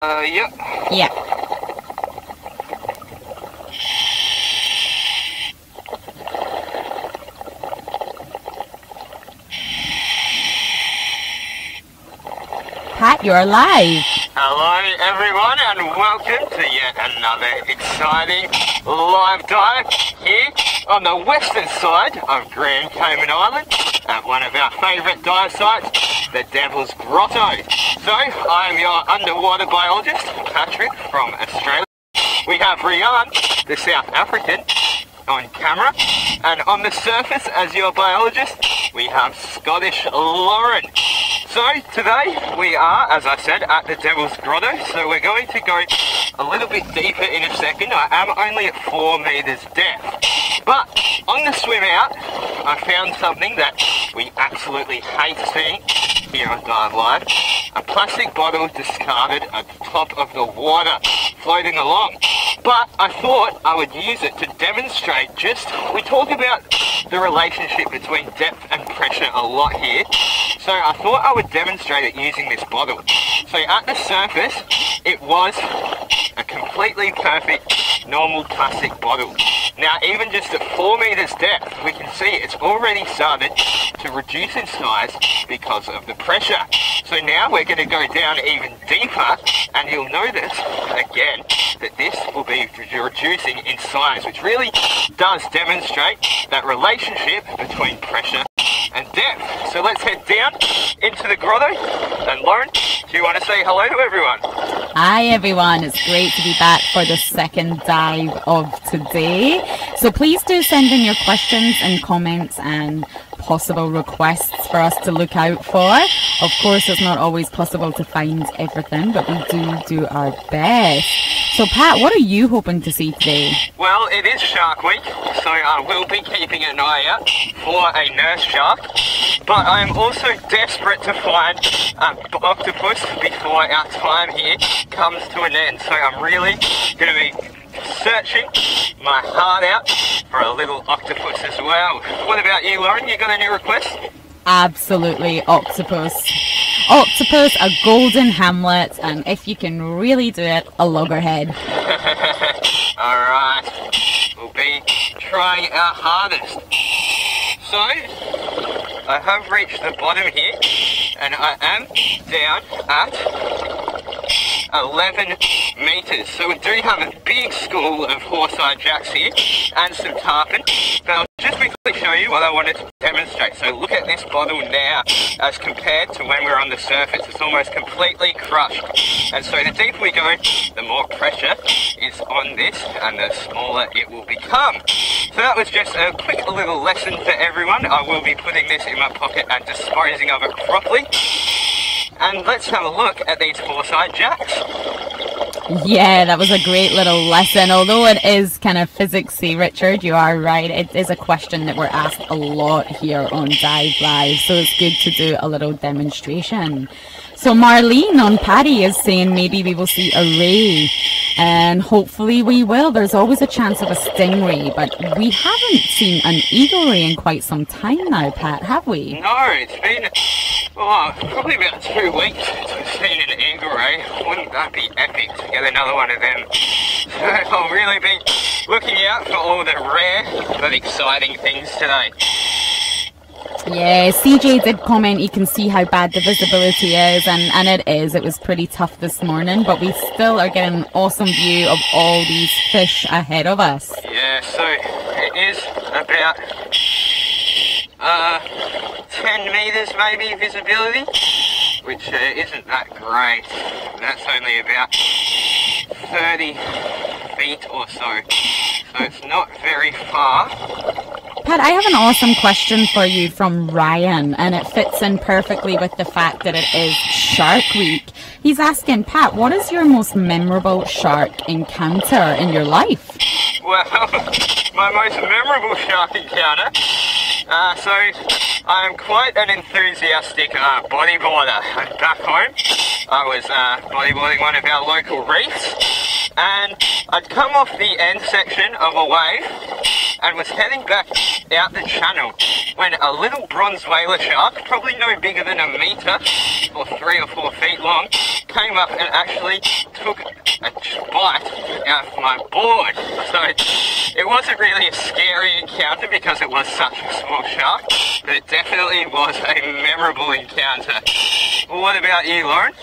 Yep. Yeah. Pat, you're live. Hello everyone and welcome to yet another exciting live dive here on the western side of Grand Cayman Island at one of our favourite dive sites, the Devil's Grotto. So I am your underwater biologist, Patrick from Australia. We have Rian, the South African, on camera, and on the surface as your biologist we have Scottish Lauren. So today we are, as I said, at the Devil's Grotto, so we're going to go a little bit deeper in a second. I am only at 4 meters depth, but on the swim out I found something that we absolutely hate seeing here on diveLIVE: a plastic bottle discarded at the top of the water floating along. But I thought I would use it to demonstrate we talk about the relationship between depth and pressure a lot here, so I thought I would demonstrate it using this bottle. So at the surface it was a completely perfect normal plastic bottle. Now even just at 4 meters depth we can see it's already started to reduce in size because of the pressure. So now we're going to go down even deeper and you'll notice again that this will be reducing in size, which really does demonstrate that relationship between pressure and depth. So let's head down into the grotto, and Lauren, do you want to say hello to everyone? Hi everyone, it's great to be back for the second dive of today. So please do send in your questions and comments and possible requests for us to look out for. Of course, it's not always possible to find everything, but we do our best. So Pat, what are you hoping to see today? Well, it is Shark Week, so I will be keeping an eye out for a nurse shark, but I am also desperate to find an octopus before our time here comes to an end. So I'm really going to be searching my heart out for a little octopus as well. What about you, Lauren? You got any requests? Absolutely, octopus. Octopus, a golden hamlet, and if you can really do it, a loggerhead. Alright, we'll be trying our hardest. So, I have reached the bottom here, and I am down at 11 meters. So we do have a big school of horse-eyed jacks here, and some tarpon. But I'll just quickly show you what I wanted to demonstrate. So look at this bottle now, as compared to when we're on the surface. It's almost completely crushed. And so the deeper we go, the more pressure is on this, and the smaller it will become. So that was just a quick little lesson for everyone. I will be putting this in my pocket and disposing of it properly. And let's have a look at these horse-eyed jacks. Yeah, that was a great little lesson. Although it is kind of physicsy, Richard, you are right. It is a question that we're asked a lot here on diveLIVE, so it's good to do a little demonstration. So Marlene on Paddy is saying maybe we will see a ray, and hopefully we will. There's always a chance of a stingray, but we haven't seen an eagle ray in quite some time now, Pat, have we? No, it's been, well, probably about 2 weeks since we've seen an eagle ray. Wouldn't that be epic to get another one of them? So I'll really be looking out for all the rare but exciting things today. Yeah, CJ did comment you can see how bad the visibility is, and it is. It was pretty tough this morning, but we still are getting an awesome view of all these fish ahead of us. Yeah, so it is about 10 meters maybe visibility, which isn't that great. That's only about 30 feet or so, so it's not very far. Pat, I have an awesome question for you from Ryan, and it fits in perfectly with the fact that it is Shark Week. He's asking, Pat, what is your most memorable shark encounter in your life? Well, my most memorable shark encounter, so I am quite an enthusiastic bodyboarder. And back home, I was bodyboarding one of our local reefs, and I'd come off the end section of a wave and was heading back out the channel when a little bronze whaler shark, probably no bigger than a metre or 3 or 4 feet long, came up and actually took a bite out of my board. So it wasn't really a scary encounter because it was such a small shark, but it definitely was a memorable encounter. What about you, Lauren?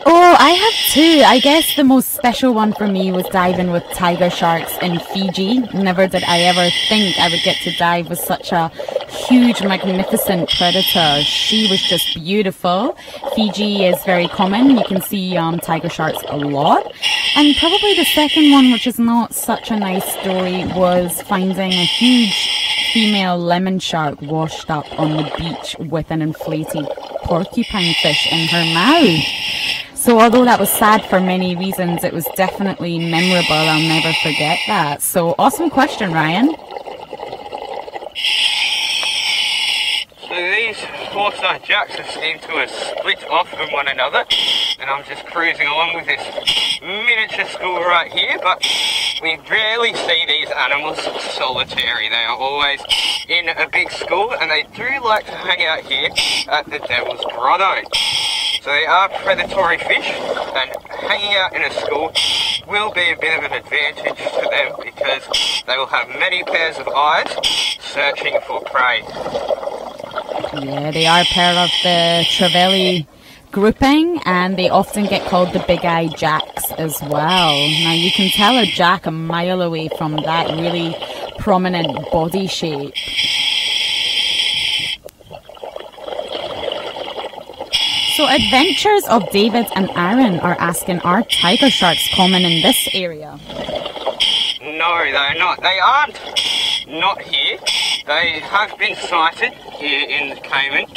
Oh, I have two. I guess the most special one for me was diving with tiger sharks in Fiji. Never did I ever think I would get to dive with such a huge, magnificent predator. She was just beautiful. Fiji is very common. You can see tiger sharks a lot. And probably the second one, which is not such a nice story, was finding a huge female lemon shark washed up on the beach with an inflated porcupine fish in her mouth. So although that was sad for many reasons, it was definitely memorable. I'll never forget that. So awesome question, Ryan. So these foresight jacks seem to have split off from one another, and I'm just cruising along with this miniature school right here, but we rarely see these animals solitary. They are always in a big school, and they do like to hang out here at the Devil's Grotto. So they are predatory fish, and hanging out in a school will be a bit of an advantage to them because they will have many pairs of eyes searching for prey. Yeah, they are part of the Trevally grouping, and they often get called the big-eyed jacks as well. Now you can tell a jack a mile away from that really prominent body shape. So Adventures of David and Aaron are asking, are tiger sharks common in this area? No, they're not. They aren't not here. They have been sighted here in the Cayman,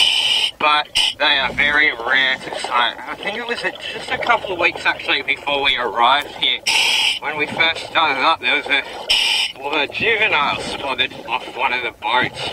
but they are very rare to sight. I think it was just a couple of weeks actually before we arrived here. When we first started up, there was a juvenile spotted off one of the boats.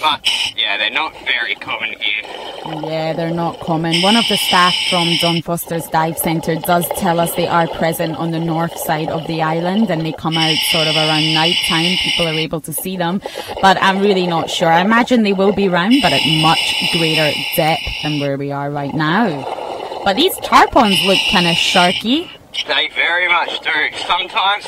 But yeah, they're not very common here. Yeah, they're not common. One of the staff from John Foster's Dive Centre does tell us they are present on the north side of the island, and they come out sort of around night time. People are able to see them, but I'm really not sure. I imagine they will be around, but at much greater depth than where we are right now. But these tarpons look kind of sharky. They very much do. Sometimes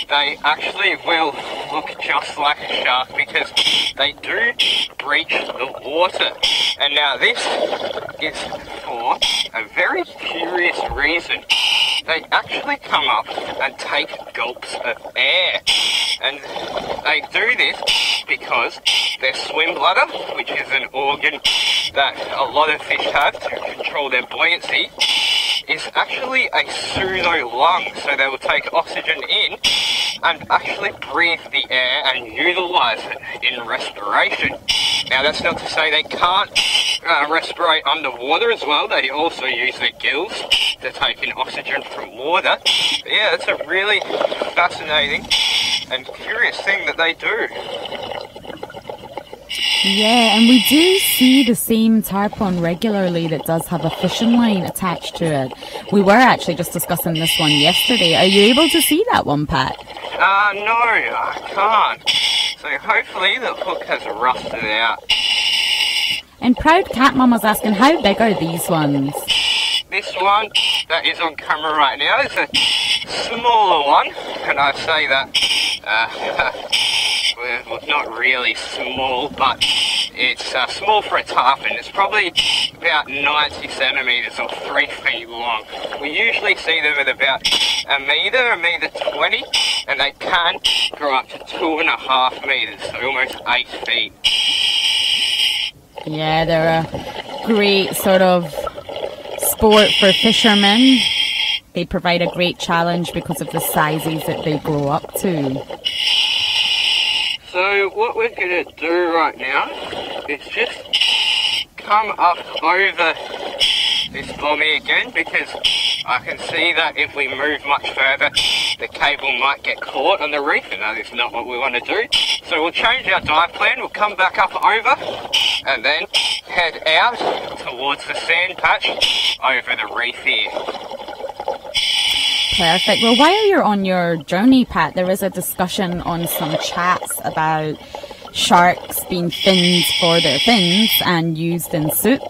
they actually will look just like a shark because they do breach the water. And now this is for a very curious reason. They actually come up and take gulps of air. And they do this because their swim bladder, which is an organ that a lot of fish have to control their buoyancy, is actually a pseudo lung. So they will take oxygen in and actually breathe the air and utilize it in respiration. Now that's not to say they can't respirate underwater as well. They also use their gills to take in oxygen from water. But yeah, it's a really fascinating and curious thing that they do. Yeah, and we do see the same tarpon regularly that does have a fishing line attached to it. We were actually just discussing this one yesterday. Are you able to see that one, Pat? No, I can't. So hopefully the hook has rusted out. And Proud Cat Mum was asking, how big are these ones? This one that is on camera right now is a smaller one, and I say that well, not really small, but it's small for a tarpon. It's probably about 90 centimetres or 3 feet long. We usually see them at about a metre 20, and they can grow up to 2.5 metres, so almost 8 feet. Yeah, they're a great sort of sport for fishermen. They provide a great challenge because of the sizes that they grow up to. So what we're going to do right now is just come up over this bommy again, because I can see that if we move much further the cable might get caught on the reef, and that is not what we want to do. So we'll change our dive plan, we'll come back up over and then head out towards the sand patch over the reef here. Perfect. Well, while you're on your journey, Pat, there is a discussion on some chats about sharks being finned for their fins and used in soup.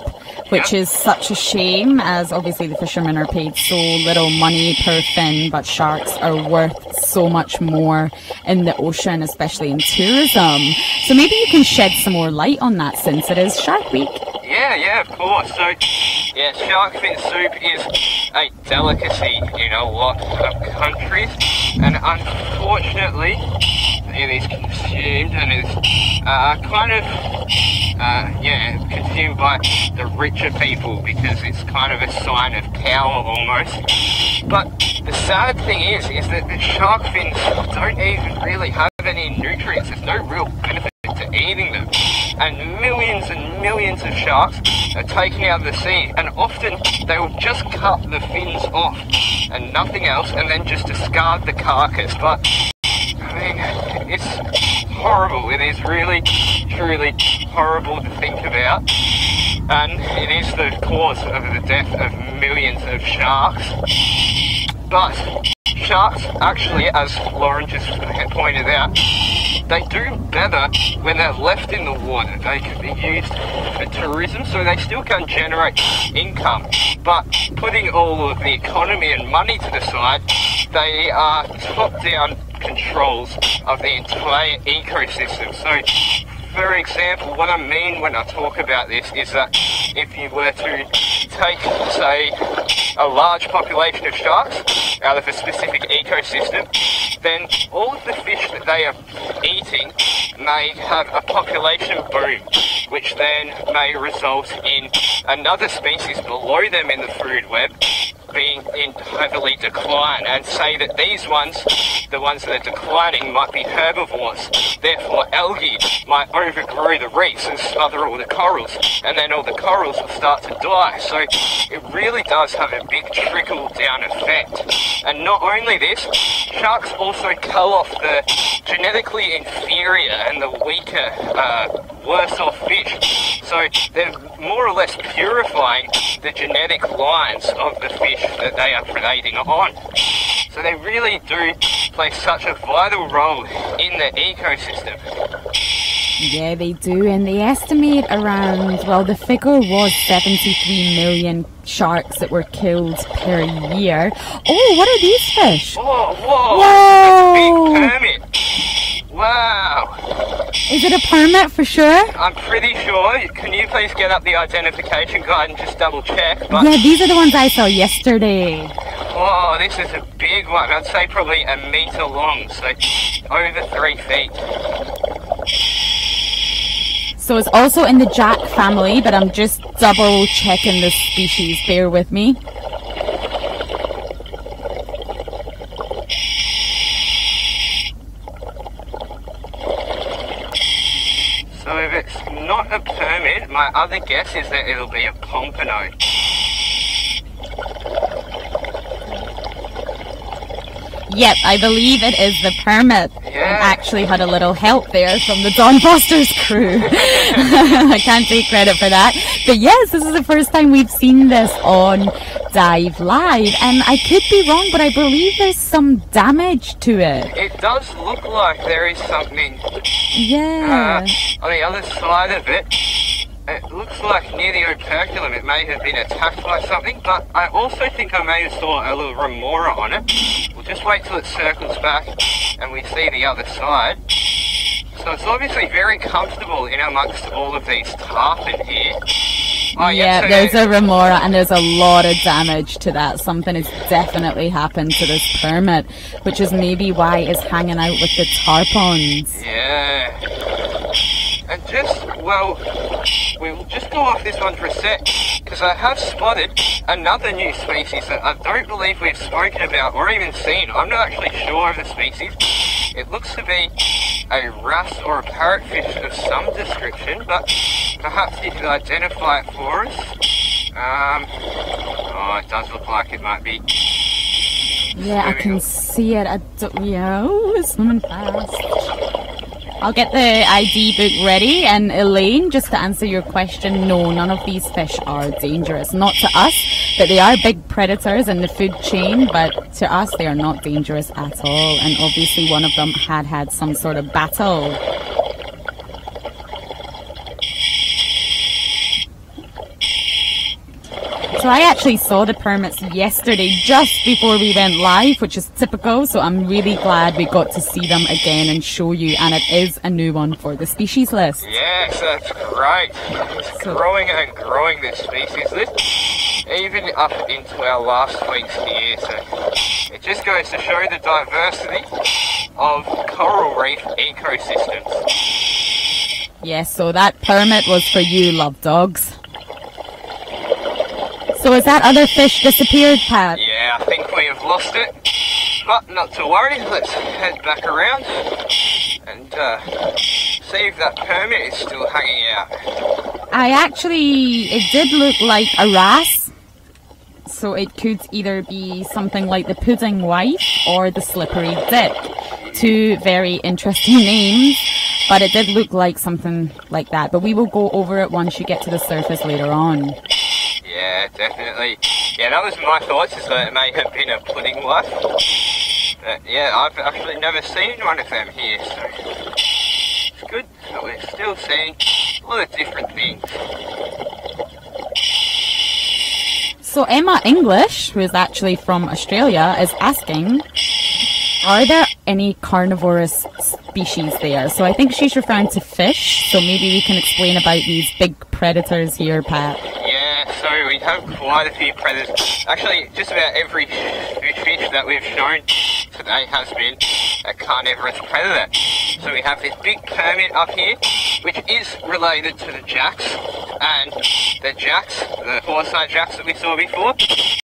which is such a shame, as obviously the fishermen are paid so little money per fin, but sharks are worth so much more in the ocean, especially in tourism. So maybe you can shed some more light on that, since it is Shark Week. Yeah, of course. So, yeah, shark fin soup is a delicacy in a lot of countries, and unfortunately it is consumed and is consumed by the richer people, because it's kind of a sign of power almost. But the sad thing is that the shark fins don't even really have any nutrients. There's no real benefit to eating them, and millions of sharks are taken out of the sea, and often they will just cut the fins off and nothing else, and then just discard the carcass. But I mean, it's horrible. It is really, truly horrible to think about, and it is the cause of the death of millions of sharks. But sharks, actually, as Lauren just pointed out, they do better when they're left in the water. They can be used for tourism, so they still can generate income. But putting all of the economy and money to the side, they are top-down controls of the entire ecosystem. So, for example, what I mean when I talk about this is that if you were to take, say, a large population of sharks out of a specific ecosystem, then all of the fish that they are eating may have a population boom, which then may result in another species below them in the food web being in heavily decline, and say that these ones, the ones that are declining, might be herbivores. Therefore, algae might overgrow the reefs and smother all the corals, and then all the corals will start to die. So it really does have a big trickle-down effect. And not only this, sharks also cull off the genetically inferior and the weaker, worse-off fish. So they're more or less purifying the genetic lines of the fish that they are predating on. So they really do play such a vital role in the ecosystem. Yeah, they do, and they estimate around, well, the figure was 73 million sharks that were killed per year. Oh, what are these fish? Whoa! That's a big permit. Wow. Is it a permit for sure? I'm pretty sure. Can you please get up the identification guide and just double check? But yeah, these are the ones I saw yesterday. Oh, this is a big one. I'd say probably a metre long, so over 3 feet. So it's also in the jack family, but I'm just double checking the species. Bear with me. So if it's not a permit, my other guess is that it'll be a pompano. Yep, I believe it is the permit. Yeah. I actually had a little help there from the Don Foster's crew. I can't take credit for that. But yes, this is the first time we've seen this on diveLIVE. And I could be wrong, but I believe there's some damage to it. It does look like there is something. Yeah. On the other side of it, it looks like near the Operculum it may have been attacked by something, but I also think I may have saw a little remora on it. We'll just wait till it circles back and we see the other side. So it's obviously very comfortable in amongst all of these tarpon here. Oh, yeah, so there's a remora and there's a lot of damage to that. Something has definitely happened to this permit, which is maybe why it's hanging out with the tarpons. Yeah. And just, well, we'll just go off this one for a sec, because I have spotted another new species that I don't believe we've spoken about or even seen. I'm not actually sure of the species. It looks to be a wrasse or a parrotfish of some description, but perhaps you could identify it for us. Oh, it does look like it might be. Yeah, I can see it. Oh, it's swimming fast. I'll get the ID book ready, and Elaine, just to answer your question, no, none of these fish are dangerous. Not to us, but they are big predators in the food chain, but to us they are not dangerous at all, and obviously one of them had some sort of battle. So I actually saw the permits yesterday just before we went live, which is typical. So I'm really glad we got to see them again and show you. And it is a new one for the species list. Yes, that's great. It's growing and growing, this species list, even up into our last week's here. So it just goes to show the diversity of coral reef ecosystems. Yes, so that permit was for you, love dogs. So has that other fish disappeared, Pat? Yeah, I think we have lost it, but not to worry. Let's head back around and see if that permit is still hanging out. It did look like a wrasse, so it could either be something like the pudding wife or the slippery dick. Two very interesting names, but it did look like something like that. But we will go over it once you get to the surface later on. Yeah, definitely. Yeah, that was my thoughts, is that it may have been a pudding wife. But yeah, I've actually never seen one of them here, so it's good that we're still seeing a lot of different things. So Emma English, who is actually from Australia, is asking, are there any carnivorous species there? So I think she's referring to fish, so maybe we can explain about these big predators here, Pat. Yeah, so we have quite a few predators. Actually, just about every fish that we've shown today has been a carnivorous predator. So we have this big permit up here, which is related to the jacks, and the jacks, the foresight jacks that we saw before,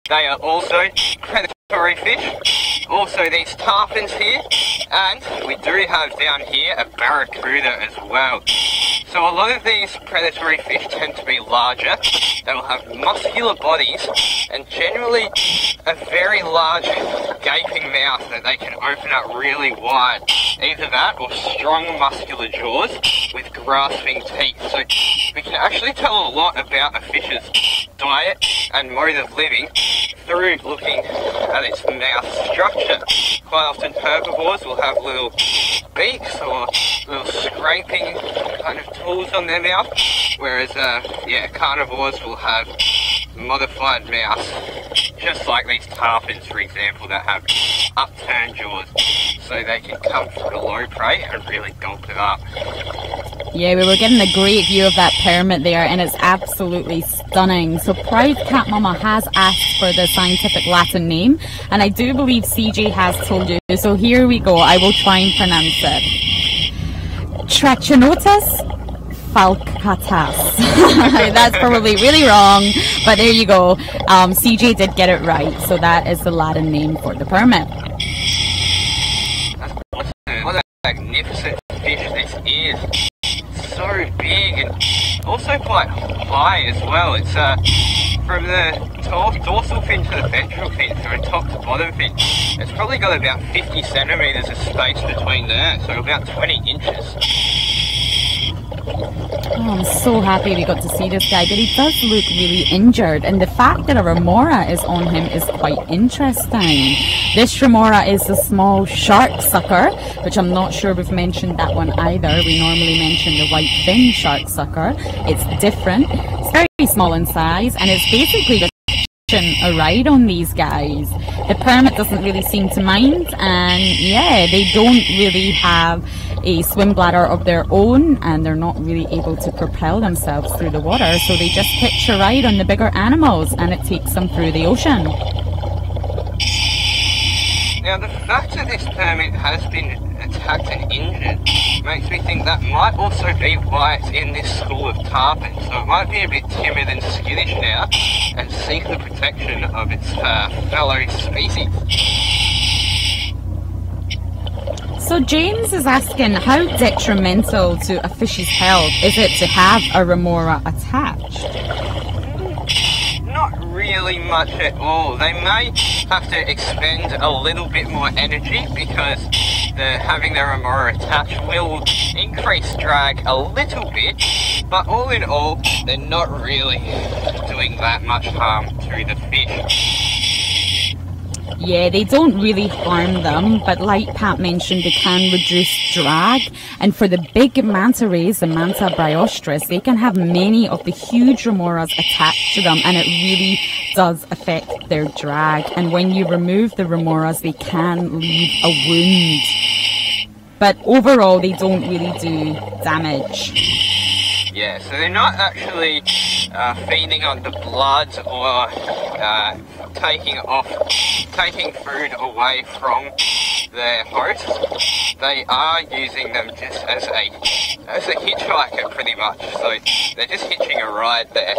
they are also predatory fish. Also these tarpons here, and we do have down here a barracuda as well. So a lot of these predatory fish tend to be larger. They will have muscular bodies and generally a very large gaping mouth that they can open up really wide. Either that or strong muscular jaws with grasping teeth. So we can actually tell a lot about a fish's diet and mode of living through looking at its mouth structure. Quite often herbivores will have little beaks or little scraping kind of tools on their mouth, whereas carnivores will have modified mouths, just like these tarpons, for example, that have upturned jaws, so they can come below prey and really gulp it up. Yeah, we were getting a great view of that permit there, and it's absolutely stunning. So Proud Cat Mama has asked for the scientific Latin name, and I do believe CJ has told you. So here we go. I will try and pronounce it. Trachinotus falcatus. That's probably really wrong, but there you go. CJ did get it right. So that is the Latin name for the permit. What a magnificent fish this is. So big and also quite high as well. It's from the dorsal fin to the ventral fin, so top to bottom fin. It's probably got about 50 centimetres of space between there, so about 20 inches. Oh, I'm so happy we got to see this guy, but he does look really injured, and the fact that a remora is on him is quite interesting. This remora is a small shark sucker, which I'm not sure we've mentioned that one either. We normally mention the white fin shark sucker. It's different, it's very small in size, and it's basically just a ride on these guys. The permit doesn't really seem to mind, and yeah, they don't really have a swim bladder of their own, and they're not really able to propel themselves through the water, so they just hitch a ride on the bigger animals and it takes them through the ocean. Now the fact that this permit has been attacked and injured makes me think that might also be why it's in this school of tarpon, so it might be a bit timid and skittish now and seek the protection of its fellow species. So James is asking, how detrimental to a fish's health is it to have a remora attached? Not really much at all. They may have to expend a little bit more energy because having the remora attached will increase drag a little bit, but all in all, they're not really doing that much harm to the fish. Yeah, they don't really harm them, but like Pat mentioned, they can reduce drag. And for the big manta rays, the manta bryostris, they can have many of the huge remoras attached to them, and it really does affect their drag. And when you remove the remoras, they can leave a wound. But overall, they don't really do damage. Yeah, so they're not actually feeding on the blood or taking food away from their host. They are using them just as a hitchhiker, pretty much. So they're just hitching a ride there.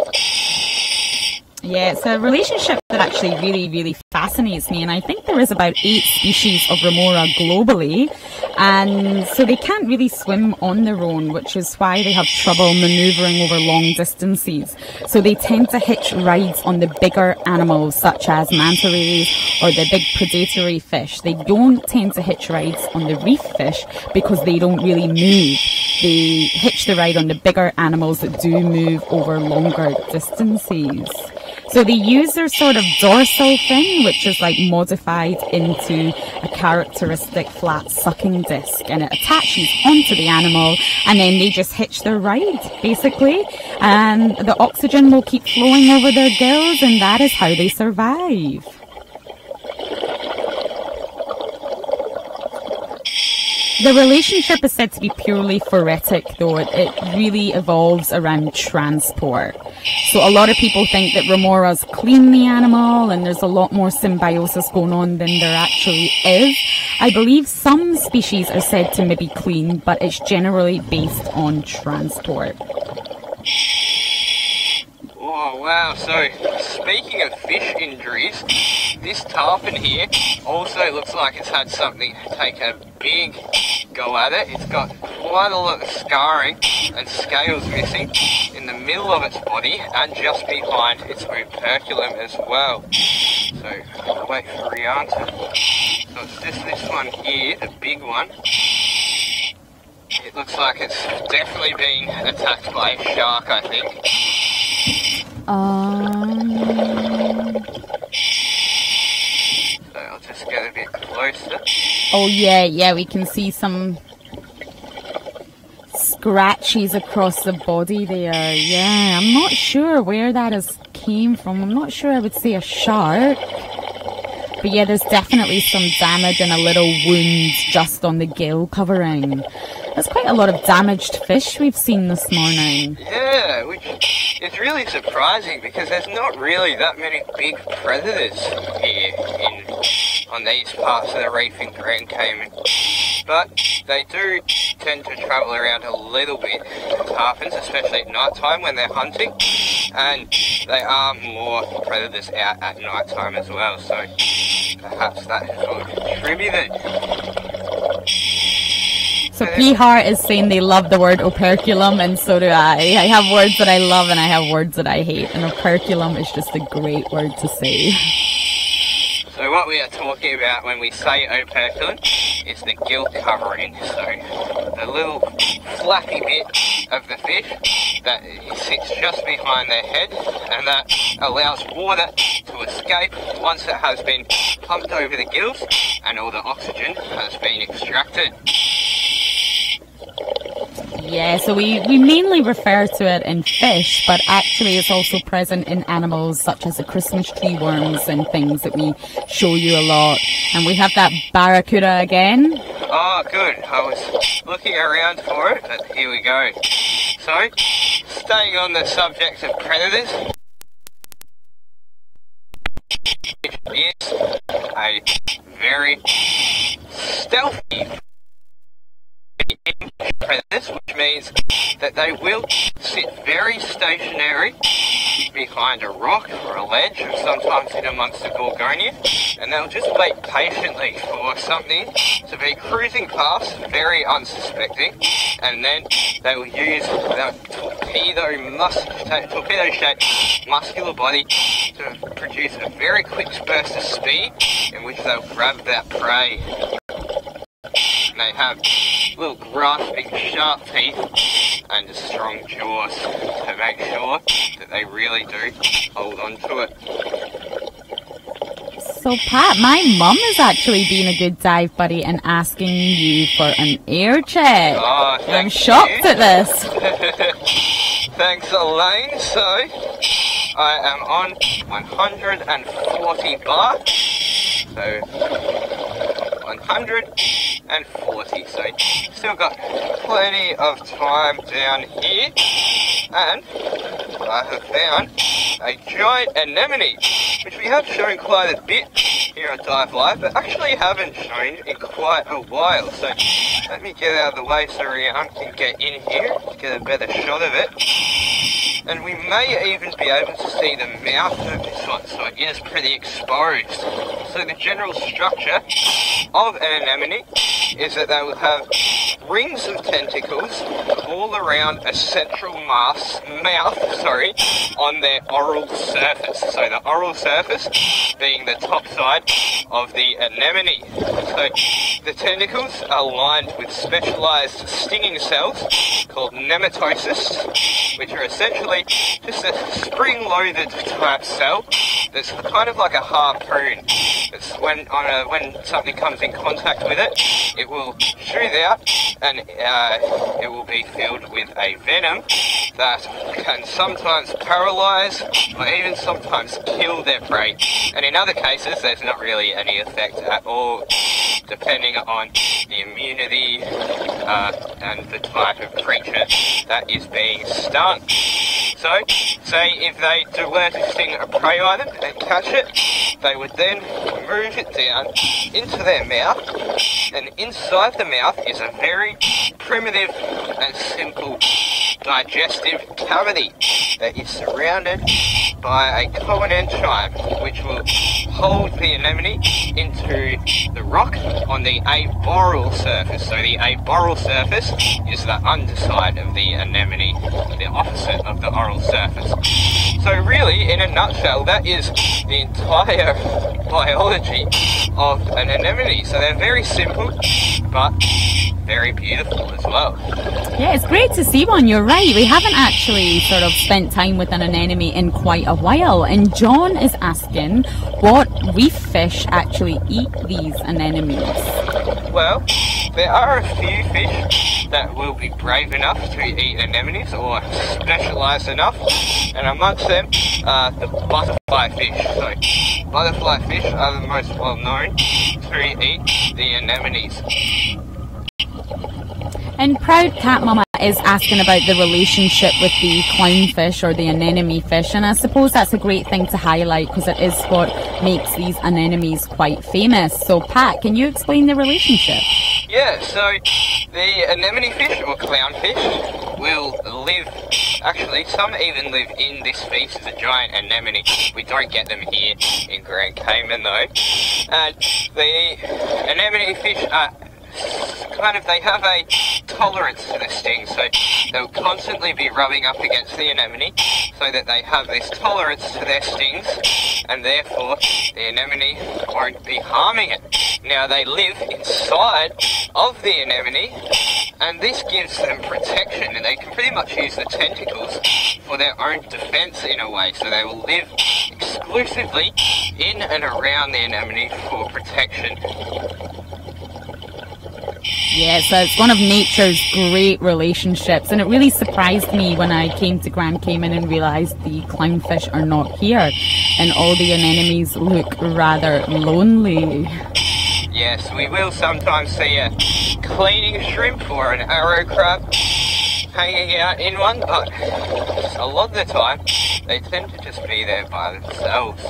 Yeah, it's a relationship that actually really, really fascinates me, and I think there is about 8 species of remora globally, and so they can't really swim on their own, which is why they have trouble manoeuvring over long distances. So they tend to hitch rides on the bigger animals, such as manta rays or the big predatory fish. They don't tend to hitch rides on the reef fish because they don't really move. They hitch the ride on the bigger animals that do move over longer distances. So they use their sort of dorsal fin, which is like modified into a characteristic flat sucking disc, and it attaches onto the animal, and then they just hitch their ride, basically, and the oxygen will keep flowing over their gills, and that is how they survive. The relationship is said to be purely phoretic, though. It really evolves around transport. So a lot of people think that remoras clean the animal and there's a lot more symbiosis going on than there actually is. I believe some species are said to maybe clean, but it's generally based on transport. Oh wow, so speaking of fish injuries, this tarpon here also looks like it's had something take a big go at it. It's got quite a lot of scarring and scales missing in the middle of its body and just behind its operculum as well. So I'll wait for Rihanna. So it's just this one here, the big one. It looks like it's definitely being attacked by a shark, I think. So I'll just get a bit closer. Oh yeah, we can see some scratches across the body there. Yeah, I'm not sure where that came from. I'm not sure I would say a shark. But yeah, there's definitely some damage and a little wound just on the gill covering. There's quite a lot of damaged fish we've seen this morning. Yeah, which is really surprising because there's not really that many big predators here on these parts of the reef in Grand Cayman. But they do tend to travel around a little bit, tarpons, especially at night time when they're hunting. And they are more predators out at night time as well, so perhaps that contributed. So P-Heart is saying they love the word operculum, and so do I. I have words that I love and I have words that I hate, and operculum is just a great word to say. So what we are talking about when we say operculum is the gill covering, so the little flappy bit of the fish that sits just behind their head, and that allows water to escape once it has been pumped over the gills and all the oxygen has been extracted. Yeah, so we mainly refer to it in fish, but actually it's also present in animals such as the Christmas tree worms and things that we show you a lot. And we have that barracuda again. Oh, good. I was looking around for it, but here we go. So, staying on the subject of predators, it is a very stealthy predators, which means that they will sit very stationary behind a rock or a ledge, or sometimes in amongst the gorgonia, and they'll just wait patiently for something to be cruising past, very unsuspecting, and then they will use their torpedo-shaped muscular body to produce a very quick burst of speed in which they'll grab that prey. They have little grasping sharp teeth and strong jaws to make sure that they really do hold on to it. So Pat, my mum has actually been a good dive buddy and asking you for an air check. Oh, I'm shocked at this. Thanks, Elaine. So, I am on 140 bar. So, 140. So, still got plenty of time down here. And I have found a giant anemone, which we have shown quite a bit here on diveLIVE, but actually haven't shown in quite a while. So let me get out of the way so Rian can get in here to get a better shot of it. And we may even be able to see the mouth of this one, so it is pretty exposed. So the general structure of an anemone is that they will have rings of tentacles all around a central mouth on their oral surface. So the oral surface being the top side of the anemone. So the tentacles are lined with specialized stinging cells called nematocysts, which are essentially just a spring-loaded type cell that's kind of like a harpoon. It's when something comes in contact with it, it will shoot out and it will be filled with a venom that can sometimes paralyze or even sometimes kill their prey. And in other cases, there's not really any effect at all, depending on the immunity and the type of creature that is being stung. So, say if they were to sting a prey item and catch it, they would then move it down into their mouth, and inside the mouth is a very primitive and simple digestive cavity that is surrounded by a common enzyme which will hold the anemone into the rock on the aboral surface. So the aboral surface is the underside of the anemone, the opposite of the oral surface. So really, in a nutshell, that is the entire biology of an anemone. So they're very simple, but very beautiful as well. Yeah, it's great to see one. You're right. We haven't actually sort of spent time with an anemone in quite a while. And John is asking what reef fish actually eat these anemones. Well, there are a few fish that will be brave enough to eat anemones or specialised enough, and amongst them the butterfly fish. So butterfly fish are the most well known to eat the anemones. And Proud Cat Mama is asking about the relationship with the clownfish or the anemone fish, and I suppose that's a great thing to highlight because it is what makes these anemones quite famous. So Pat, can you explain the relationship? Yeah, so the anemone fish or clownfish will live, actually some even live in this species, a giant anemone. We don't get them here in Grand Cayman though. And the anemone fish are they have a tolerance to the sting, so they'll constantly be rubbing up against the anemone so that they have this tolerance to their stings, and therefore the anemone won't be harming it. Now they live inside of the anemone, and this gives them protection, and they can pretty much use the tentacles for their own defense in a way, so they will live exclusively in and around the anemone for protection. Yeah, so it's one of nature's great relationships, and it really surprised me when I came to Grand Cayman and realised the clownfish are not here, and all the anemones look rather lonely. Yes, we will sometimes see a cleaning shrimp or an arrow crab hanging out in one, but a lot of the time they tend to just be there by themselves.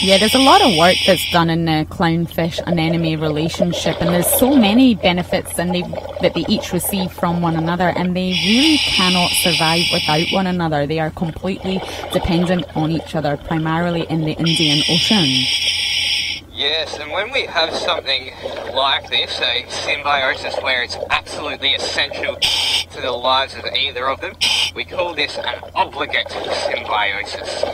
Yeah, there's a lot of work that's done in the clownfish anemone relationship, and there's so many benefits that they each receive from one another, and they really cannot survive without one another. They are completely dependent on each other, primarily in the Indian Ocean. Yes, and when we have something like this, a symbiosis where it's absolutely essential to the lives of either of them, we call this an obligate symbiosis.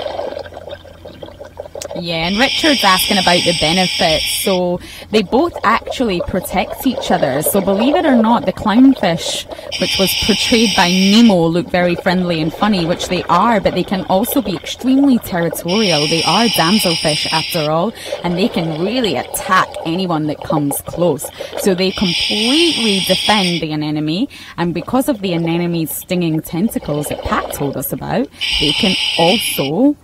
Yeah, and Richard's asking about the benefits. So they both actually protect each other. So believe it or not, the clownfish, which was portrayed by Nemo, look very friendly and funny, which they are, but they can also be extremely territorial. They are damselfish after all, and they can really attack anyone that comes close. So they completely defend the anemone, and because of the anemone's stinging tentacles that Pat told us about, they can also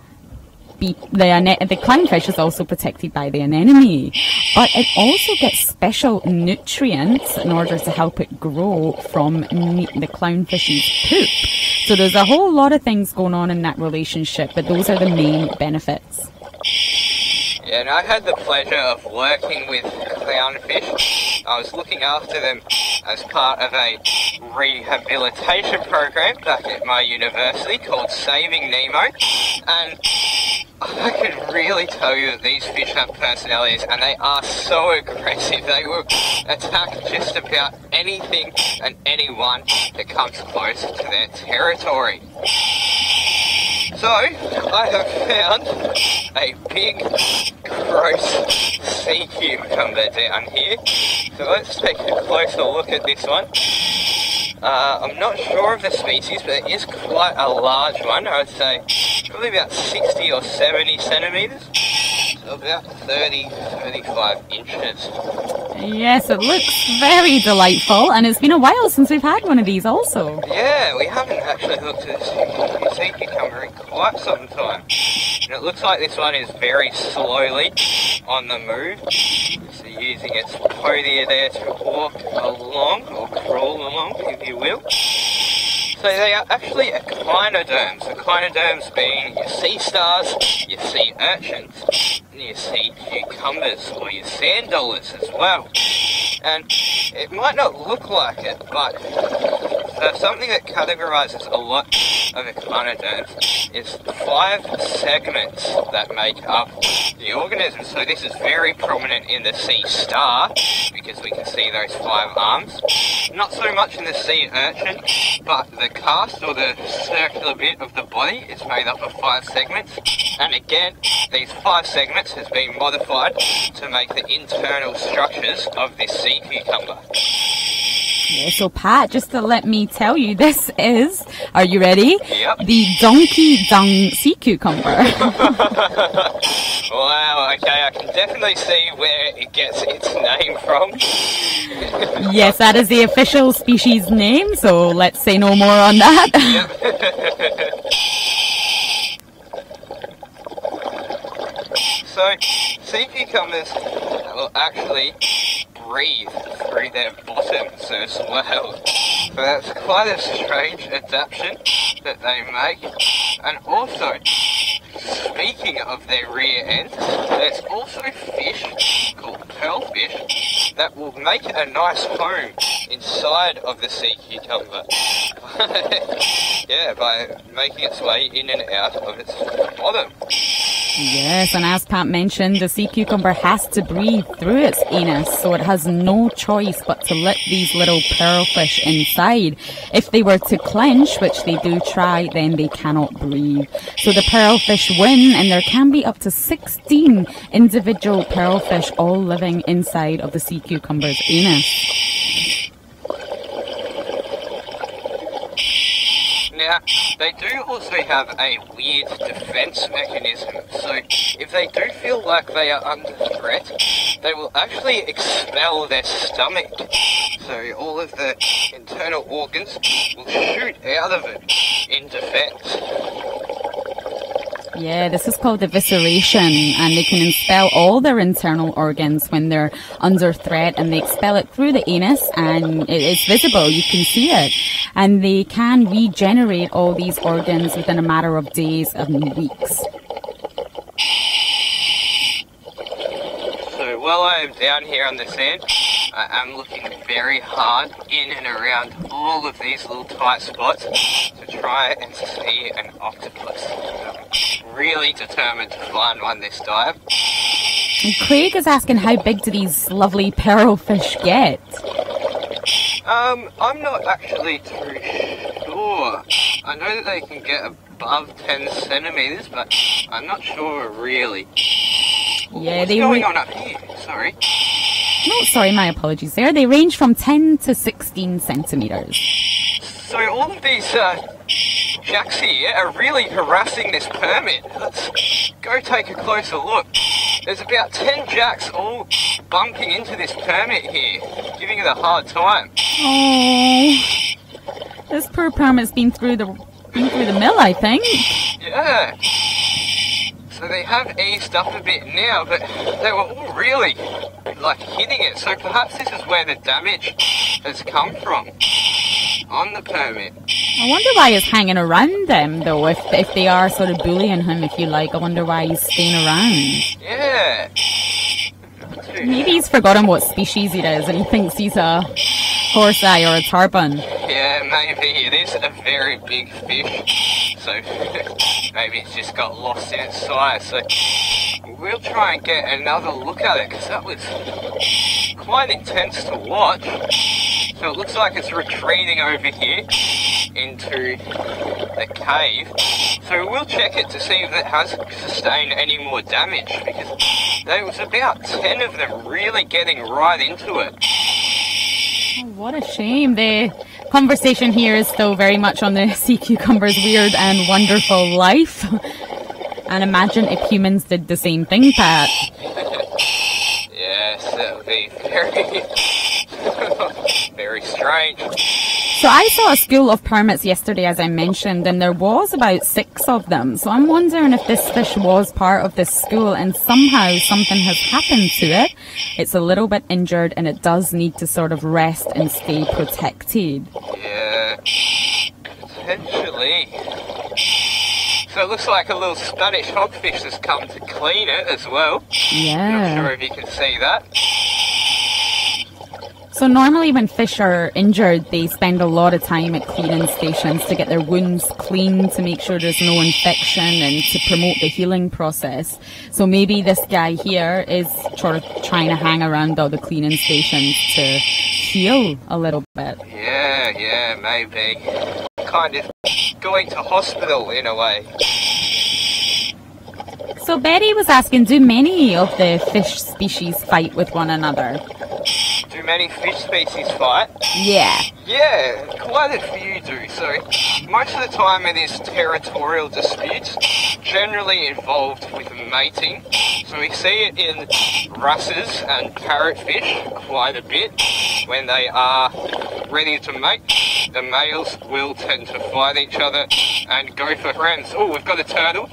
the clownfish is also protected by the anemone, but it also gets special nutrients in order to help it grow from the clownfish's poop. So there's a whole lot of things going on in that relationship, but those are the main benefits. Yeah, and I had the pleasure of working with clownfish. I was looking after them as part of a rehabilitation program back at my university called Saving Nemo, and I can really tell you that these fish have personalities, and they are so aggressive. They will attack just about anything and anyone that comes close to their territory. So, I have found a big, gross sea cucumber down here. So let's take a closer look at this one. I'm not sure of the species, but it is quite a large one. I would say probably about 60 or 70 centimetres. So about 30-35 inches. Yes, it looks very delightful, and it's been a while since we've had one of these also. Yeah, we haven't actually looked at this sea cucumber in quite some time. And it looks like this one is very slowly on the move. So using its podia there to walk along, or crawl along, if you will. So they are actually echinoderms. Echinoderms being your sea stars, your sea urchins, and your sea cucumbers, or your sand dollars as well. And it might not look like it, but something that categorises a lot of echinoderms is 5 segments that make up the organism. So this is very prominent in the sea star, because we can see those 5 arms. Not so much in the sea urchin, but the cast, or the circular bit of the body, is made up of 5 segments. And again, these 5 segments has been modified to make the internal structures of this sea cucumber. Yeah, so Pat, just to let me tell you, this is, are you ready? Yep. The donkey dung sea cucumber. Wow, okay, I can definitely see where it gets its name from. Yes, that is the official species name, so let's say no more on that. Yep. So, sea cucumbers will actually breathe through their bottoms as well. So that's quite a strange adaptation that they make. And also, speaking of their rear end, there's also fish called pearlfish that will make a nice home inside of the sea cucumber. Yeah, by making its way in and out of its bottom. Yes, and as Pat mentioned, the sea cucumber has to breathe through its anus, so it has no choice but to let these little pearlfish inside. If they were to clench, which they do try, then they cannot breathe. So the pearlfish win, and there can be up to 16 individual pearlfish all living inside of the sea cucumber's anus. Now, they do also have a weird defense mechanism, so if they do feel like they are under threat, they will actually expel their stomach. So all of the internal organs will shoot out of it in defense. Yeah, this is called evisceration, and they can expel all their internal organs when they're under threat, and they expel it through the anus, and it's visible, you can see it. And they can regenerate all these organs within a matter of days and weeks. So while I am down here on the sand, I am looking very hard in and around all of these little tight spots to try and see an octopus. I'm really determined to find one this dive. And Craig is asking, how big do these lovely pearlfish get? I'm not actually too sure. I know that they can get above 10 centimetres, but I'm not sure really. Yeah, what's going on up here? Sorry. No, sorry, my apologies there. They range from 10 to 16 centimeters. So all of these jacks here are really harassing this permit. Let's go take a closer look. There's about 10 jacks all bumping into this permit here, giving it a hard time. Oh, this poor permit's been through the mill, I think. Yeah. So they have eased up a bit now, but they were all really like hitting it. So perhaps this is where the damage has come from on the permit. I wonder why he's hanging around them, though, if they are sort of bullying him, if you like. I wonder why he's staying around. Yeah. Maybe he's forgotten what species it is and he thinks he's a horse eye or a tarpon. Yeah, maybe it is a very big fish. So maybe it's just got lost in its size. So we'll try and get another look at it, because that was quite intense to watch. So it looks like it's retreating over here into the cave. So we'll check it to see if it has sustained any more damage, because there was about 10 of them really getting right into it. Oh, what a shame. The conversation here is still very much on the sea cucumber's weird and wonderful life. And imagine if humans did the same thing, Pat. Yes, that would be very, very strange. So I saw a school of permits yesterday, as I mentioned, and there was about 6 of them. So I'm wondering if this fish was part of this school and somehow something has happened to it. It's a little bit injured and it does need to sort of rest and stay protected. Yeah, potentially. So it looks like a little Spanish hogfish has come to clean it as well. Yeah. Not sure if you can see that. So normally when fish are injured, they spend a lot of time at cleaning stations to get their wounds clean, to make sure there's no infection and to promote the healing process. So maybe this guy here is sort of trying to hang around all the cleaning stations to heal a little bit. Yeah, maybe. Kind of going to hospital in a way. So Betty was asking, do many of the fish species fight with one another? Do many fish species fight? Yeah. Yeah, quite a few do. So most of the time it is territorial disputes, generally involved with mating. So we see it in wrasses and parrotfish quite a bit. When they are ready to mate, the males will tend to fight each other and go for friends. Oh, we've got a turtle.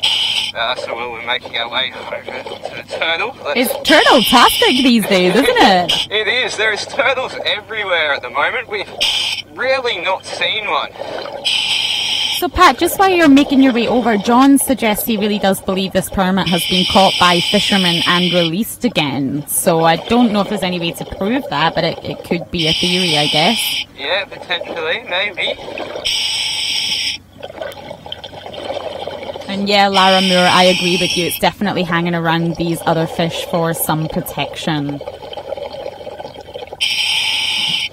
So we're making our way over to the turtle. It's turtle-tastic these days, isn't it? It is. There's turtles everywhere at the moment. We've really not seen one. So Pat, just while you're making your way over, John suggests he really does believe this permit has been caught by fishermen and released again. So I don't know if there's any way to prove that, but it could be a theory, I guess. Yeah, potentially, maybe. And yeah, Lara Moore, I agree with you. It's definitely hanging around these other fish for some protection. So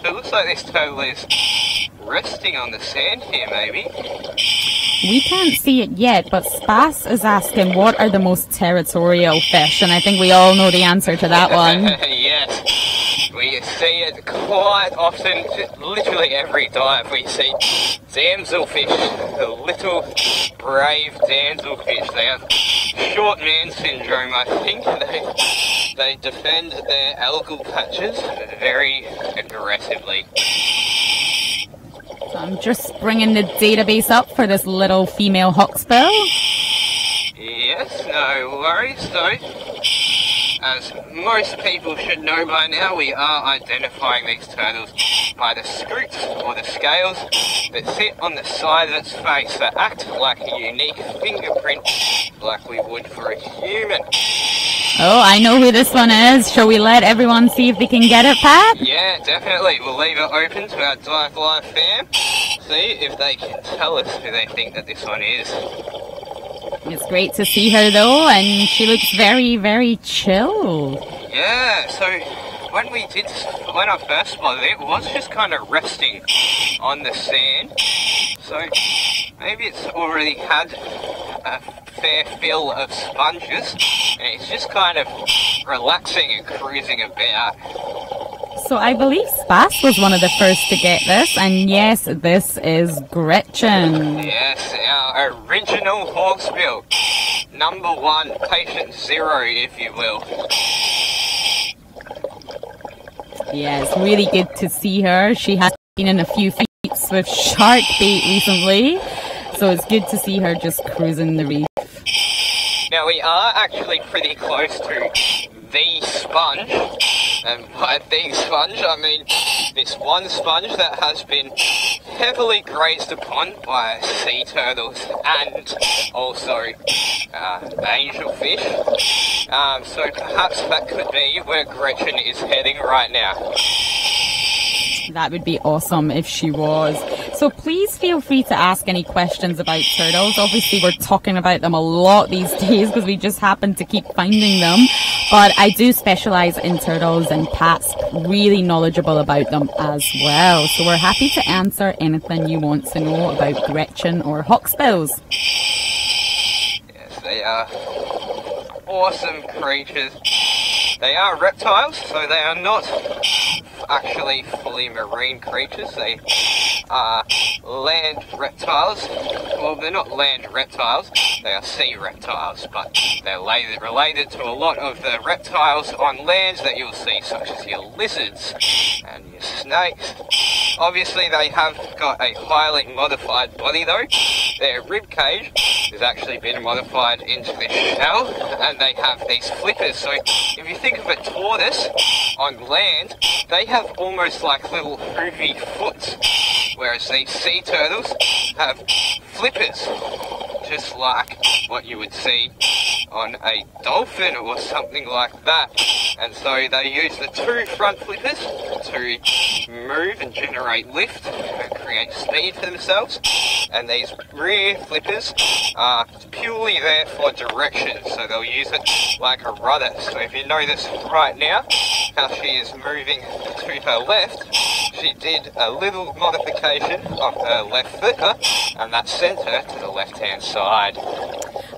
it looks like this turtle is resting on the sand here, maybe. We can't see it yet, but Spas is asking what are the most territorial fish, and I think we all know the answer to that one. Yes, we see it quite often, literally every dive we see damselfish, the little brave damselfish. They have short man syndrome, I think. They defend their algal patches very aggressively. So I'm just bringing the database up for this little female hawksbill. Yes, no worries though. As most people should know by now, we are identifying these turtles by the scutes or the scales that sit on the side of its face that act like a unique fingerprint, like we would for a human. Oh, I know who this one is. Shall we let everyone see if they can get it, Pat? Yeah, definitely. We'll leave it open to our diveLIVE fam. See if they can tell us who they think that this one is. It's great to see her though, and she looks very, very chill. Yeah, so when I first spotted it, it was just kind of resting on the sand. So maybe it's already had a fair fill of sponges and he's just kind of relaxing and cruising about. So I believe Spas was one of the first to get this, and yes, this is Gretchen. Yes, our original hawksbill. Number 1, patient 0, if you will. Yeah, it's really good to see her. She has been in a few feats with shark bait recently, so it's good to see her just cruising the reef. Now we are actually pretty close to the sponge, and by the sponge I mean this one sponge that has been heavily grazed upon by sea turtles and also angelfish. So perhaps that could be where Gretchen is heading right now. That would be awesome if she was. So please feel free to ask any questions about turtles. Obviously we're talking about them a lot these days because we just happen to keep finding them. But I do specialise in turtles, and Pat's really knowledgeable about them as well. So we're happy to answer anything you want to know about Gretchen or hawksbills. Yes, they are awesome creatures. They are reptiles, so they are not actually fully marine creatures. They are land reptiles. Well, they're not land reptiles, they are sea reptiles, but they're related to a lot of the reptiles on land that you'll see, such as your lizards and your snakes. Obviously they have got a highly modified body though. Their rib cage has actually been modified into the shell, and they have these flippers. So if you think of a tortoise on land, they have almost like little hoovy foot, whereas these sea turtles have flippers, just like what you would see on a dolphin or something like that. And so they use the 2 front flippers to move and generate lift and create speed for themselves, and these rear flippers are purely there for direction, so they'll use it like a rudder. So if you notice right now how she is moving to her left, she did a little modification of her left flipper, and that sent her to the left hand side.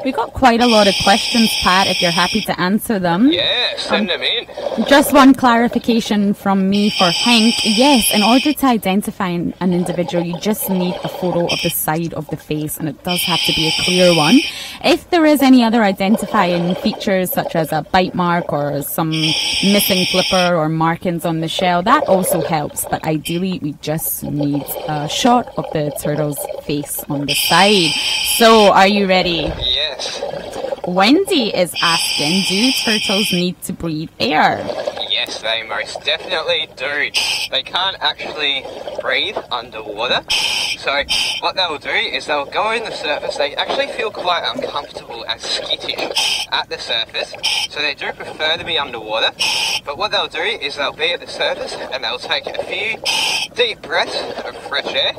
We got quite a lot of questions, Pat, if you're happy to answer them. Yeah, send them in. Just one clarification from me for Hank. Yes, in order to identify an individual, you just need a photo of the side of the face, and it does have to be a clear one. If there is any other identifying features, such as a bite mark or some missing flipper or markings on the shell, that also helps. But ideally, we just need a shot of the turtle's face on the side. So, are you ready? Yes. Wendy is asking, do turtles need to breathe air? Yes, they most definitely do. They can't actually breathe underwater. So what they'll do is they'll go in the surface. They actually feel quite uncomfortable and skittish at the surface, so they do prefer to be underwater. But what they'll do is they'll be at the surface and they'll take a few deep breaths of fresh air,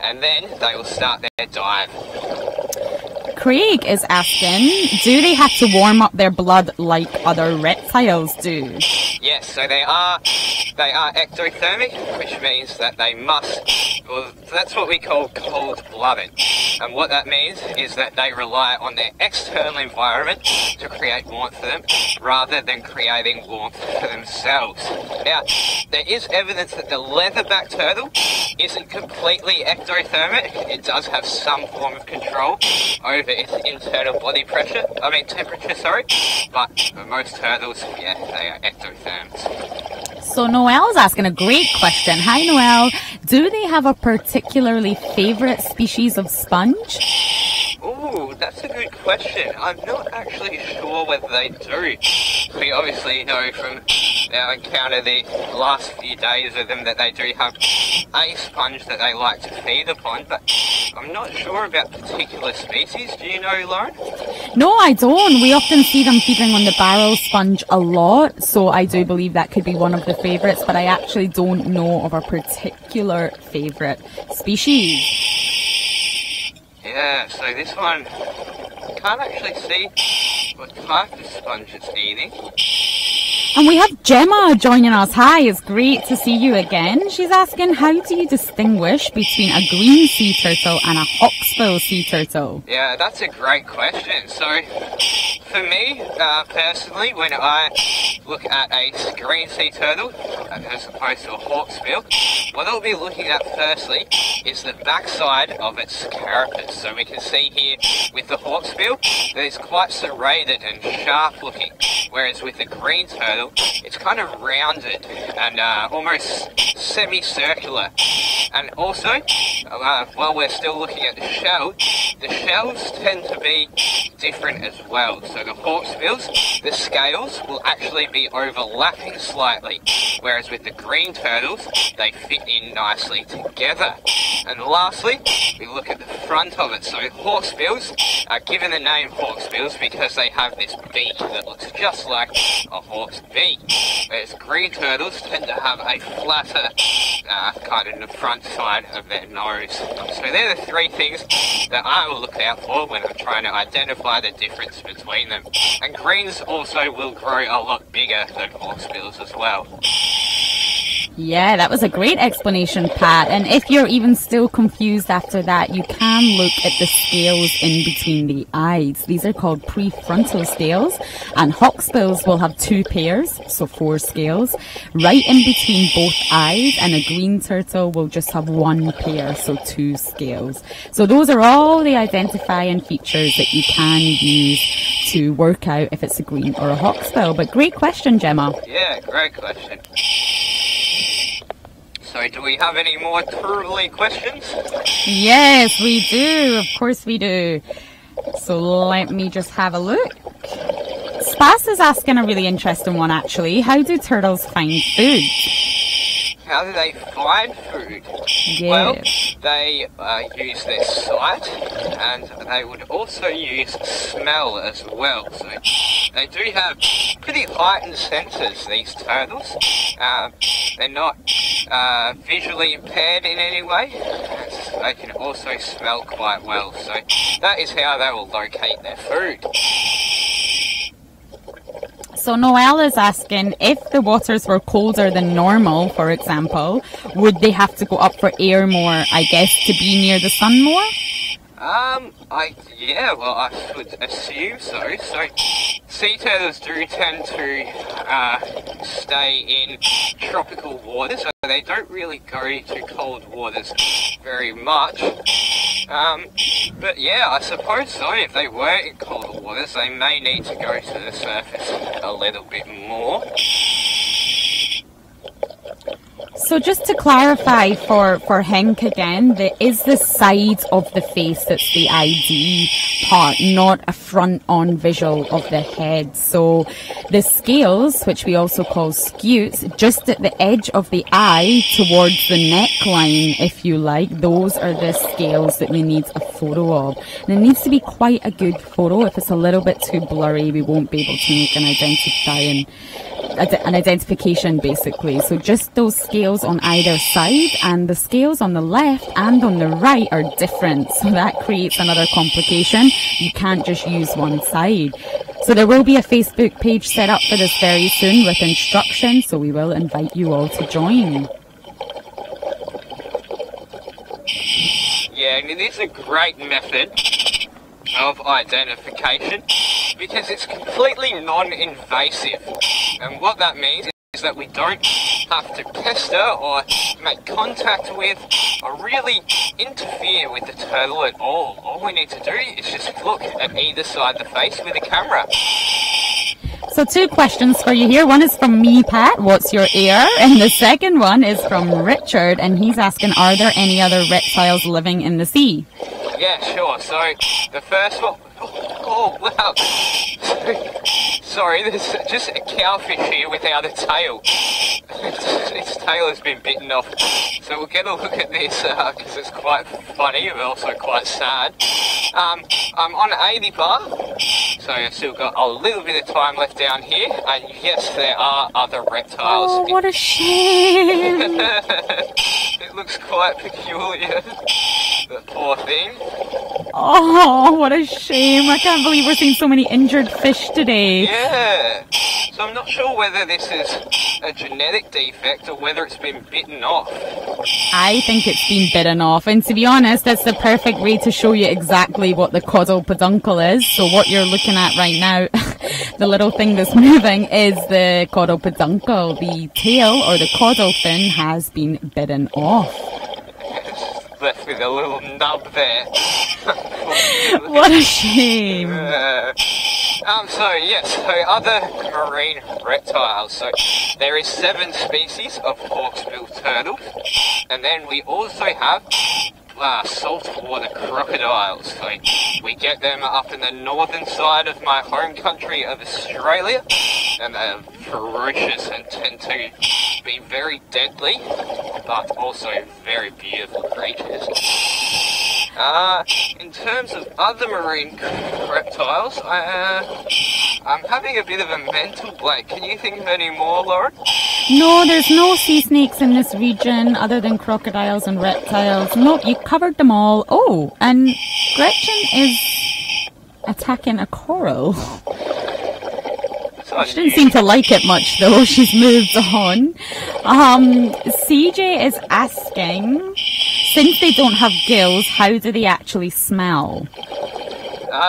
and then they will start their dive. Craig is asking, do they have to warm up their blood like other reptiles do? Yes, so they are ectothermic, which means that they must, well, that's what we call cold-blooded. And what that means is that they rely on their external environment to create warmth for them, rather than creating warmth for themselves. Now, there is evidence that the leatherback turtle isn't completely ectothermic. It does have some form of control over its internal body pressure, temperature, sorry. But for most turtles, yeah, they are ectotherms. So Noelle's asking a great question. Hi Noelle, do they have a particularly favourite species of sponge? Ooh, that's a good question. I'm not actually sure whether they do. We obviously know from our encounter the last few days of them that they do have a sponge that they like to feed upon, but I'm not sure about particular species. Do you know, Lauren? No, I don't. We often see them feeding on the barrel sponge a lot, so I do believe that could be one of the favourites, but I actually don't know of a particular favourite species. Yeah, so this one, can't actually see what type of sponge it's eating. And we have Gemma joining us. Hi, it's great to see you again. She's asking, how do you distinguish between a green sea turtle and a hawksbill sea turtle? Yeah, that's a great question. So, for me, personally, when I look at a green sea turtle as opposed to a hawksbill, what I'll be looking at firstly is the backside of its carapace. So we can see here with the hawksbill that it's quite serrated and sharp looking, whereas with the green turtle it's kind of rounded and almost semicircular. And also, while we're still looking at the shells tend to be different as well. So the hawksbills, the scales will actually be overlapping slightly, whereas with the green turtles, they fit in nicely together. And lastly, we look at the front of it. So hawksbills are given the name hawksbills because they have this beak that looks just like a hawk's beak, whereas green turtles tend to have a flatter kind of the front side of their nose. So they're the three things that I will look out for when I'm trying to identify the difference between them. And greens also will grow a lot bigger than hawksbills as well. Yeah, that was a great explanation, Pat. And if you're even still confused after that, you can look at the scales in between the eyes. These are called prefrontal scales, and hawksbills will have 2 pairs, so 4 scales, right in between both eyes, and a green turtle will just have 1 pair, so 2 scales. So those are all the identifying features that you can use to work out if it's a green or a hawksbill. But great question, Gemma. Yeah, great question. So do we have any more turtle questions? Yes, we do. Of course we do. So let me just have a look. Spas is asking a really interesting one, actually. How do turtles find food? How do they find food? Yes. Well, they use their sight, and they would also use smell as well. So they do have pretty heightened senses, these turtles. They're not visually impaired in any way. They can also smell quite well. So that is how they will locate their food. So Noelle is asking, if the waters were colder than normal, for example, would they have to go up for air more, I guess, to be near the sun more? Yeah, well, I would assume so. So, sea turtles do tend to stay in tropical waters, so they don't really go to cold waters very much. But yeah, I suppose so. If they were in colder waters, they may need to go to the surface a little bit more. So just to clarify for Henk again, there is the side of the face that's the ID part, not a front-on visual of the head. So the scales, which we also call scutes, just at the edge of the eye towards the neckline, if you like, those are the scales that we need a photo of. And it needs to be quite a good photo. If it's a little bit too blurry, we won't be able to make an identification basically. So just those scales on either side, and the scales on the left and on the right are different, so that creates another complication. You can't just use one side. So there will be a Facebook page set up for this very soon with instructions, so we will invite you all to join. Yeah, and it is a great method of identification because it's completely non-invasive. And what that means is that we don't have to pester or make contact with or really interfere with the turtle at all. All we need to do is just look at either side of the face with a camera. So 2 questions for you here. One is from me, Pat, what's your ear? And the second one is from Richard, and he's asking, are there any other reptiles living in the sea? Yeah, sure. So the first one, oh wow. Sorry, there's just a cowfish here without a tail. Its tail has been bitten off. So we'll get a look at this because it's quite funny but also quite sad. I'm on 80 bar, so I've still got a little bit of time left down here. And yes, there are other reptiles. Oh, what a shame. It looks quite peculiar. The poor thing. Oh, what a shame. I can't believe we're seeing so many injured fish today. Yeah. So I'm not sure whether this is a genetic defect or whether it's been bitten off. I think it's been bitten off, and to be honest, that's the perfect way to show you exactly what the caudal peduncle is. So what you're looking at right now, the little thing that's moving, is the caudal peduncle. The tail or the caudal fin has been bitten off. It's left with a little nub there. What a shame. So other marine reptiles. So there is 7 species of hawksbill turtles, and then we also have saltwater crocodiles. So we get them up in the northern side of my home country of Australia, and they're ferocious and tend to be very deadly, but also very beautiful creatures. In terms of other marine reptiles, I'm having a bit of a mental blank. Can you think of any more, Lauren? No, there's no sea snakes in this region other than crocodiles and reptiles. Nope, you covered them all. Oh, and Gretchen is attacking a coral. She didn't seem to like it much though. She's moved on. CJ is asking, since they don't have gills, how do they actually smell?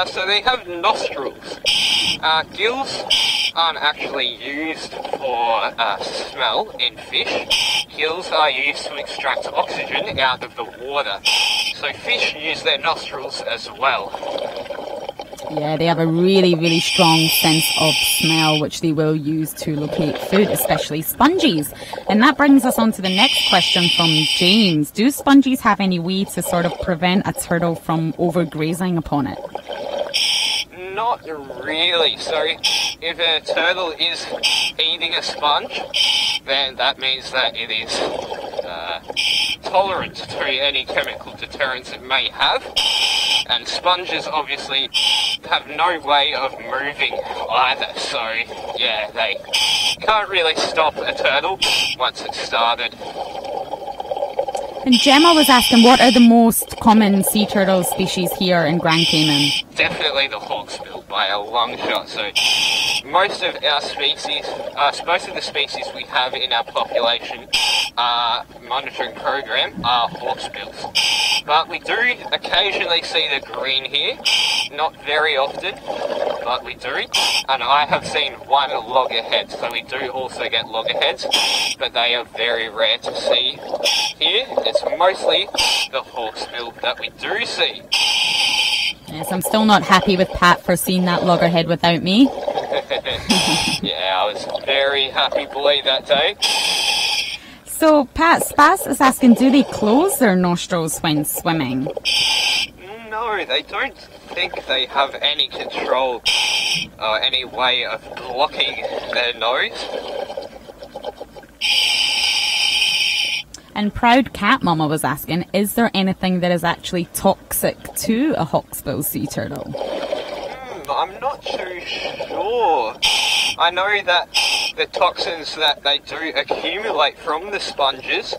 So they have nostrils. Gills aren't actually used for smell in fish. Gills are used to extract oxygen out of the water. So fish use their nostrils as well. Yeah, they have a really, really strong sense of smell, which they will use to locate food, especially sponges. And that brings us on to the next question from James. Do sponges have any way to sort of prevent a turtle from overgrazing upon it? Not really. So if a turtle is eating a sponge, then that means that it is tolerant to any chemical deterrents it may have. And sponges obviously have no way of moving either, so yeah, they can't really stop a turtle once it's started. And Gemma was asking, what are the most common sea turtle species here in Grand Cayman? Definitely the hawksbill by a long shot. So most of our species, most of the species we have in our population monitoring program are hawksbills. But we do occasionally see the green here, not very often, but we do. And I have seen one loggerhead, so we do also get loggerheads, but they are very rare to see here. It's mostly the hawksbill that we do see. Yes, I'm still not happy with Pat for seeing that loggerhead without me. Yeah, I was very happy boy that day. So Pat Spas is asking, do they close their nostrils when swimming? No, they don't think they have any control or any way of blocking their nose. And Proud Cat Mama was asking, is there anything that is actually toxic to a hawksbill sea turtle? I'm not too sure. I know that the toxins that they do accumulate from the sponges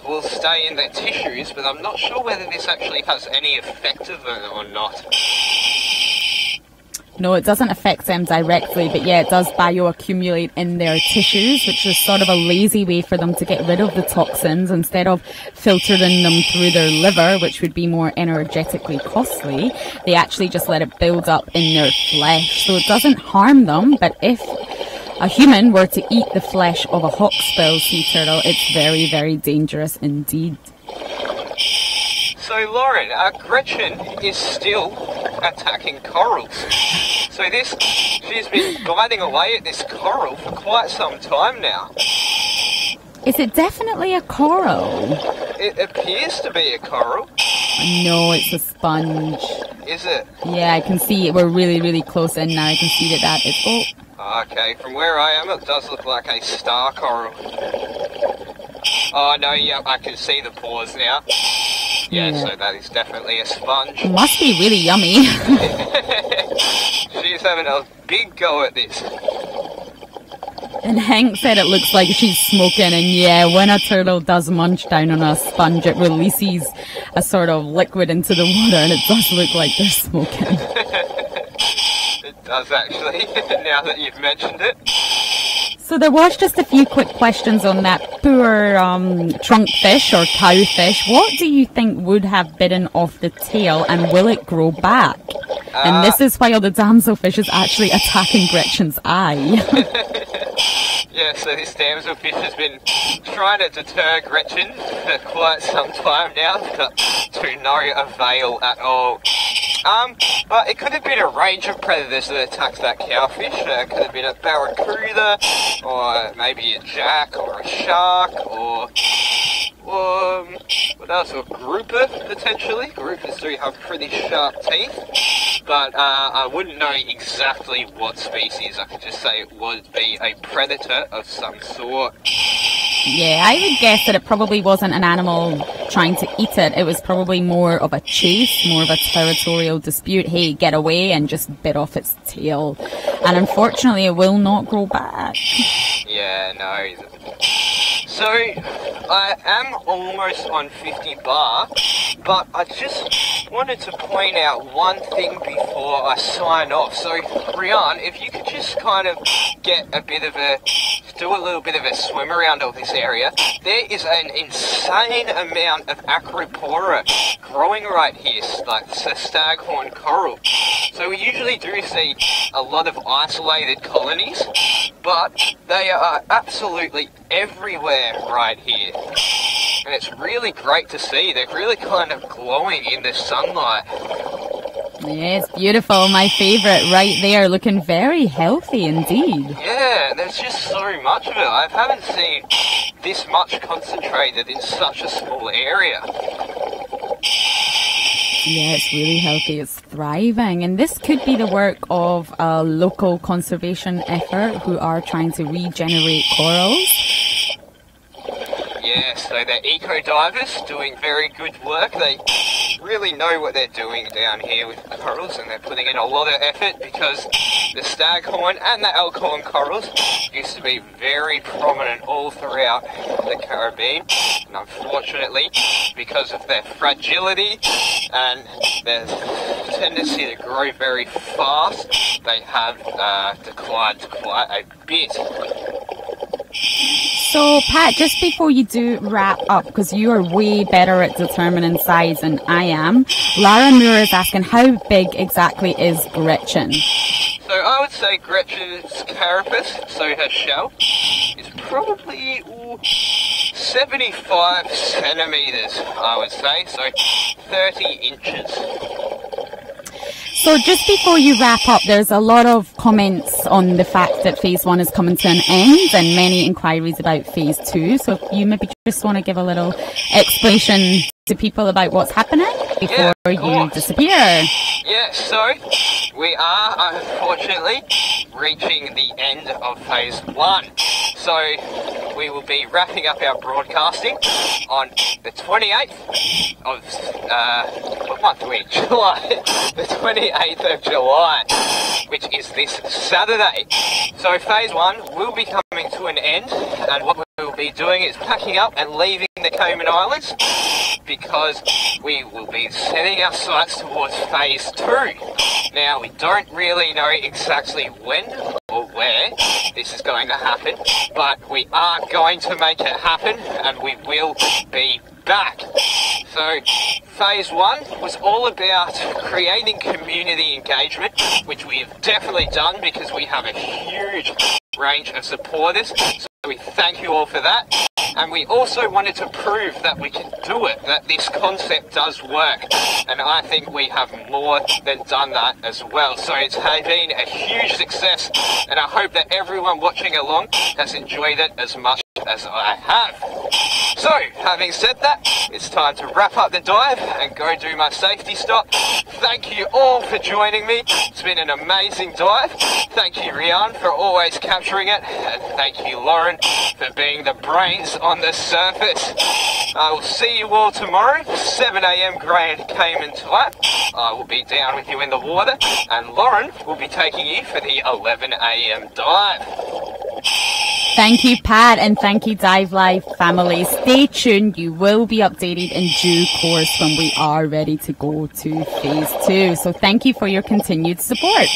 will stay in their tissues, but I'm not sure whether this actually has any effect of them or not. No, it doesn't affect them directly, but yeah, it does bioaccumulate in their tissues, which is sort of a lazy way for them to get rid of the toxins. Instead of filtering them through their liver, which would be more energetically costly, they actually just let it build up in their flesh. So it doesn't harm them, but if a human were to eat the flesh of a hawksbill sea turtle, it's very, very dangerous indeed. So Lauren, Gretchen is still attacking corals. So she's been gliding away at this coral for quite some time now. Is it definitely a coral? It appears to be a coral. No, it's a sponge. Is it? Yeah, I can see it. We're really, really close in now. I can see that is... Oh. Okay, from where I am, it does look like a star coral. Oh, no, yeah, I can see the pores now. Yeah, so that is definitely a sponge. It must be really yummy. She's having a big go at this. And Hank said it looks like she's smoking, and yeah, when a turtle does munch down on a sponge, it releases a sort of liquid into the water, and it does look like they're smoking. It does actually, now that you've mentioned it. So there was just a few quick questions on that poor trunk fish or cowfish. What do you think would have bitten off the tail, and will it grow back? And this is why the damselfish is actually attacking Gretchen's eye. Yeah, so this damselfish has been trying to deter Gretchen for quite some time now, but to no avail at all. But it could have been a range of predators that attacked that cowfish. It could have been a barracuda, or maybe a jack, or a shark, or what else? Or grouper, potentially. Groupers do have pretty sharp teeth, but I wouldn't know exactly what species. I could just say it would be a predator of some sort. Yeah, I would guess that it probably wasn't an animal trying to eat it. It was probably more of a chase, more of a territorial dispute. Hey, get away, and just bit off its tail. And unfortunately, it will not grow back. Yeah, no. So, I am almost on 50 bar, but I just wanted to point out one thing before I sign off. So, Rian, if you could just kind of get do a little bit of a swim around all this area. There is an insane amount of acropora growing right here, like staghorn coral. So we usually do see a lot of isolated colonies, but they are absolutely everywhere right here. And it's really great to see. They're really kind of glowing in the sunlight. Yeah, it's beautiful. My favourite right there, looking very healthy indeed. Yeah, there's just so much of it. I haven't seen this much concentrated in such a small area. Yeah, it's really healthy. It's thriving. And this could be the work of a local conservation effort who are trying to regenerate corals. Yeah, so they're eco-divers doing very good work. They really know what they're doing down here with the corals, and they're putting in a lot of effort, because the staghorn and the elkhorn corals used to be very prominent all throughout the Caribbean, and unfortunately, because of their fragility and their tendency to grow very fast, they have declined quite a bit. So, Pat, just before you do wrap up, because you are way better at determining size than I am, Lara Moore is asking, how big exactly is Gretchen? So I would say Gretchen's carapace, so her shell, is probably 75 centimetres, I would say, so 30 inches. So just before you wrap up, there's a lot of comments on the fact that phase 1 is coming to an end, and many inquiries about phase 2. So if you maybe just want to give a little explanation to people about what's happening before you disappear. Yeah, so we are unfortunately reaching the end of phase 1. So we will be wrapping up our broadcasting on the 28th of, what month are we in? July. The 28th of July, which is this Saturday. So phase 1 will be coming to an end, and what we will be doing is packing up and leaving the Cayman Islands, because we will be setting our sights towards phase 2. Now, we don't really know exactly when or where this is going to happen, but we are going to make it happen, and we will be back. So phase 1 was all about creating community engagement, which we have definitely done, because we have a huge range of supporters. So we thank you all for that. And we also wanted to prove that we can do it, that this concept does work. And I think we have more than done that as well. So it's been a huge success, and I hope that everyone watching along has enjoyed it as much as I have. So, having said that, it's time to wrap up the dive and go do my safety stop. Thank you all for joining me. It's been an amazing dive. Thank you, Rian, for always capturing it. And thank you, Lauren, for being the brains on the surface. I will see you all tomorrow, 7 AM Grand Cayman time. I will be down with you in the water, and Lauren will be taking you for the 11 AM dive. Thank you, Pat, and thank you, diveLIVE family. Stay tuned. You will be updated in due course when we are ready to go to phase 2. So thank you for your continued support.